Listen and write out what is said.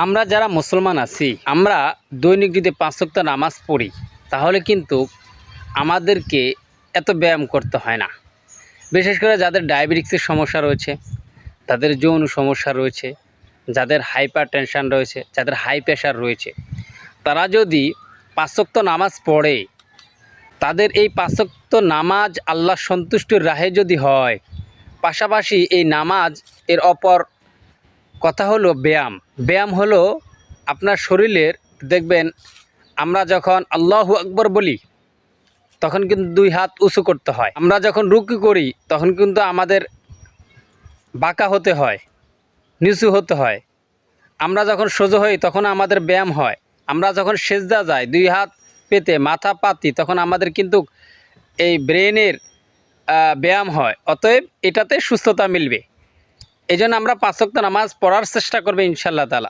আমরা যারা মুসলমান আছি, আমরা দৈনিক যদি ৫ ওয়াক্ত নামাজ পড়ি, তাহলে কিন্তু আমাদেরকে এত ব্যায়াম করতে হয় না। বিশেষ করে যাদের ডায়াবেটিক্সের সমস্যা রয়েছে, তাদের যৌন সমস্যা রয়েছে, যাদের হাইপার টেনশন রয়েছে, যাদের হাই প্রেশার রয়েছে, তারা যদি ৫ ওয়াক্ত নামাজ পড়ে, তাদের এই ৫ ওয়াক্ত নামাজ আল্লাহর সন্তুষ্টির রাহে যদি হয়, পাশাপাশি এই নামাজ এর অপর কথা হলো ব্যায়াম। ব্যায়াম হলো আপনার শরীরের, দেখবেন আমরা যখন আল্লাহু আকবর বলি তখন কিন্তু 2 হাত উঁচু করতে হয়। আমরা যখন রুকু করি তখন কিন্তু আমাদের বাঁকা হতে হয়, নিচু হতে হয়। আমরা যখন সোজা হই তখন আমাদের ব্যায়াম হয়। আমরা যখন সেজদা যাই 2 হাত পেতে মাথা পাতি, তখন আমাদের কিন্তু এই ব্রেনের ব্যায়াম হয়। অতএব এটাতে সুস্থতা মিলবে। এই জন্য আমরা ৫ ওয়াক্ত নামাজ পড়ার চেষ্টা করবো ইনশাআল্লাহ তাআলা।